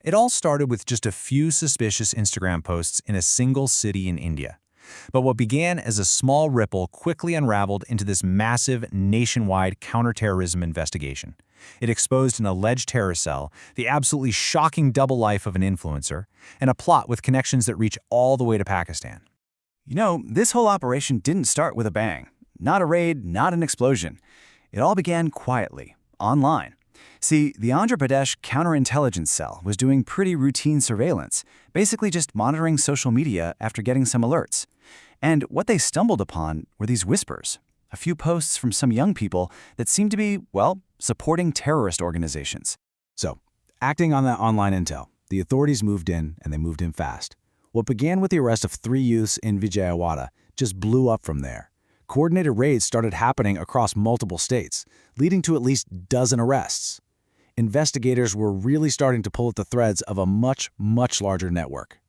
It all started with just a few suspicious Instagram posts in a single city in India. But what began as a small ripple quickly unraveled into this massive, nationwide counterterrorism investigation. It exposed an alleged terror cell, the absolutely shocking double life of an influencer, and a plot with connections that reach all the way to Pakistan. You know, this whole operation didn't start with a bang. Not a raid, not an explosion. It all began quietly, online. See, the Andhra Pradesh Counterintelligence Cell was doing pretty routine surveillance, basically just monitoring social media after getting some alerts. And what they stumbled upon were these whispers, a few posts from some young people that seemed to be, well, supporting terrorist organizations. So, acting on that online intel, the authorities moved in, and they moved in fast. What began with the arrest of 3 youths in Vijayawada just blew up from there. Coordinated raids started happening across multiple states, leading to at least a dozen arrests. Investigators were really starting to pull at the threads of a much, much larger network.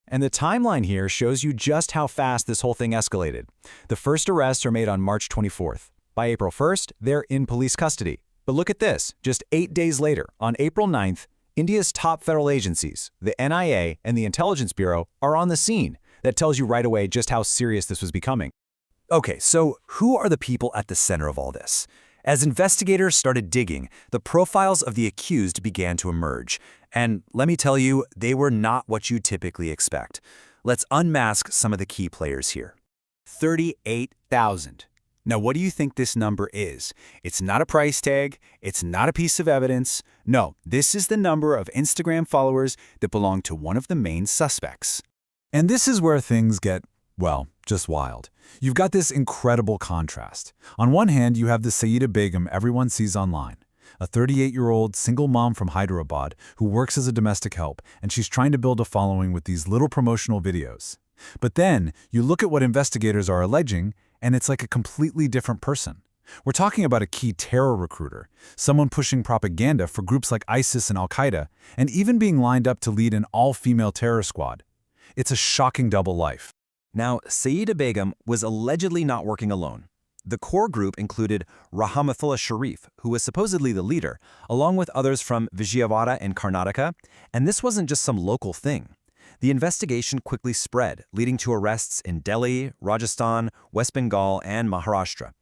And the timeline here shows you just how fast this whole thing escalated. The first arrests are made on March 24th. By April 1st, they're in police custody. But look at this, just 8 days later, on April 9th, India's top federal agencies, the NIA and the Intelligence Bureau, are on the scene. That tells you right away just how serious this was becoming. Okay, so who are the people at the center of all this? As investigators started digging, the profiles of the accused began to emerge. And let me tell you, they were not what you typically expect. Let's unmask some of the key players here. 38,000. Now, what do you think this number is? It's not a price tag. It's not a piece of evidence. No, this is the number of Instagram followers that belong to one of the main suspects. And this is where things get, well, just wild. You've got this incredible contrast. On one hand, you have the Sayeeda Begum everyone sees online, a 38-year-old single mom from Hyderabad who works as a domestic help, and she's trying to build a following with these little promotional videos. But then, you look at what investigators are alleging, and it's like a completely different person. We're talking about a key terror recruiter, someone pushing propaganda for groups like ISIS and Al-Qaeda, and even being lined up to lead an all-female terror squad. It's a shocking double life. Now, Sayeeda Begum was allegedly not working alone. The core group included Rahmatullah Sharif, who was supposedly the leader, along with others from Vijayawada in Karnataka, and this wasn't just some local thing. The investigation quickly spread, leading to arrests in Delhi, Rajasthan, West Bengal, and Maharashtra.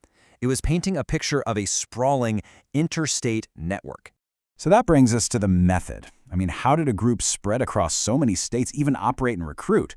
It was painting a picture of a sprawling, interstate network. So that brings us to the method. I mean, how did a group spread across so many states even operate and recruit?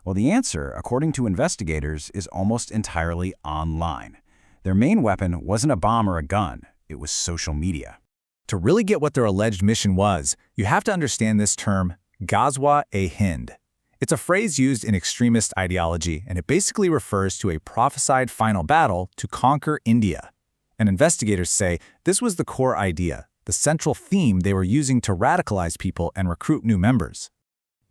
Well, the answer, according to investigators, is almost entirely online. Their main weapon wasn't a bomb or a gun, it was social media. To really get what their alleged mission was, you have to understand this term, Ghazwa-e-Hind. It's a phrase used in extremist ideology, and it basically refers to a prophesied final battle to conquer India. And investigators say this was the core idea, the central theme they were using to radicalize people and recruit new members.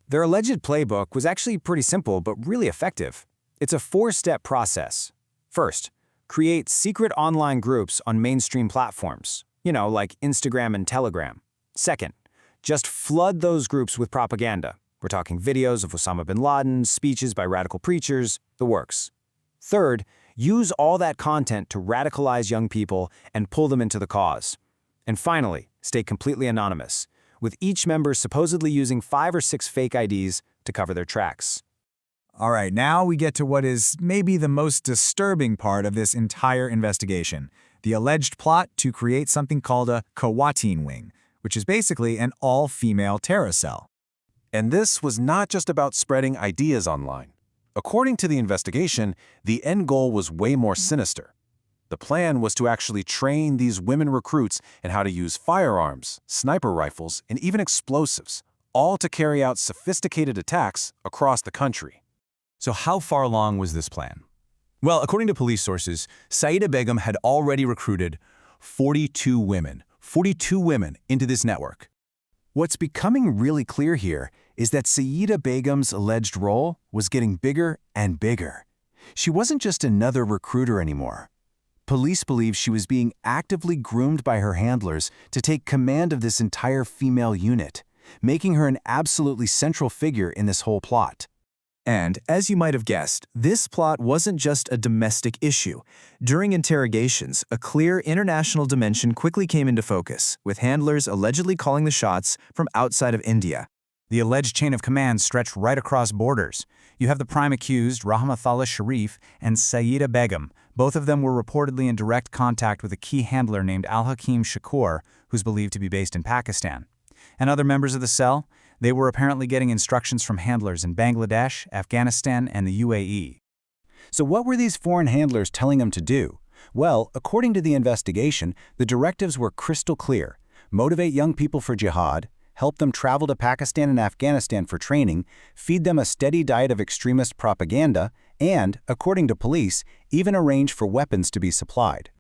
Their alleged playbook was actually pretty simple but really effective. It's a 4-step process. First, create secret online groups on mainstream platforms, like Instagram and Telegram. Second, just flood those groups with propaganda. We're talking videos of Osama bin Laden, speeches by radical preachers, the works. Third, use all that content to radicalize young people and pull them into the cause. And finally, stay completely anonymous, with each member supposedly using 5 or 6 fake IDs to cover their tracks. All right, now we get to what is maybe the most disturbing part of this entire investigation, the alleged plot to create something called a Khawateen wing, which is basically an all-female terror cell. And this was not just about spreading ideas online. According to the investigation, the end goal was way more sinister. The plan was to actually train these women recruits in how to use firearms, sniper rifles, and even explosives, all to carry out sophisticated attacks across the country. So how far along was this plan? Well, according to police sources, Sayeeda Begum had already recruited 42 women into this network. What's becoming really clear here is that Sayeeda Begum's alleged role was getting bigger and bigger. She wasn't just another recruiter anymore. Police believe she was being actively groomed by her handlers to take command of this entire female unit, making her an absolutely central figure in this whole plot. And, as you might have guessed, this plot wasn't just a domestic issue. During interrogations, a clear international dimension quickly came into focus, with handlers allegedly calling the shots from outside of India. The alleged chain of command stretched right across borders. You have the prime accused, Rahmatullah Sharif, and Sayyida Begum. Both of them were reportedly in direct contact with a key handler named Al-Hakim Shakur, who's believed to be based in Pakistan. And other members of the cell? They were apparently getting instructions from handlers in Bangladesh, Afghanistan, and the UAE. So what were these foreign handlers telling them to do? Well, according to the investigation, the directives were crystal clear. Motivate young people for jihad, help them travel to Pakistan and Afghanistan for training, feed them a steady diet of extremist propaganda, and, according to police, even arrange for weapons to be supplied.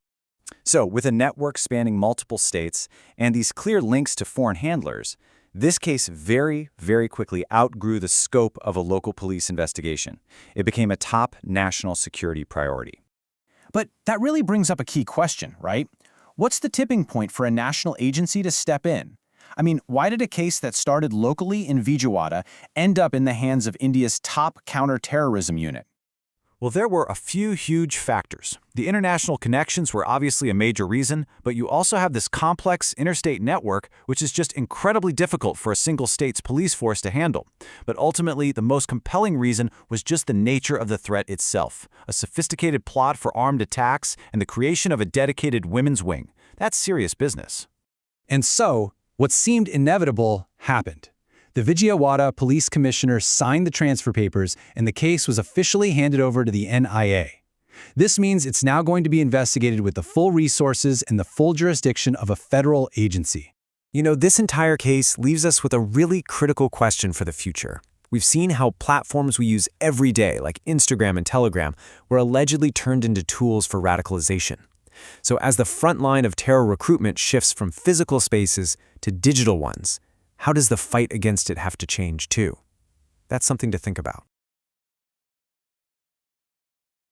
So, with a network spanning multiple states and these clear links to foreign handlers, this case very, very quickly outgrew the scope of a local police investigation. It became a top national security priority. But that really brings up a key question, right? What's the tipping point for a national agency to step in? I mean, why did a case that started locally in Vijayawada end up in the hands of India's top counter-terrorism unit? Well, there were a few huge factors. The international connections were obviously a major reason, but you also have this complex interstate network, which is just incredibly difficult for a single state's police force to handle. But ultimately, the most compelling reason was just the nature of the threat itself. A sophisticated plot for armed attacks and the creation of a dedicated women's wing. That's serious business. And so, what seemed inevitable happened. The Vijayawada police commissioner signed the transfer papers, and the case was officially handed over to the NIA. This means it's now going to be investigated with the full resources and the full jurisdiction of a federal agency. You know, this entire case leaves us with a really critical question for the future. We've seen how platforms we use every day, like Instagram and Telegram, were allegedly turned into tools for radicalization. So as the front line of terror recruitment shifts from physical spaces to digital ones, how does the fight against it have to change too? That's something to think about.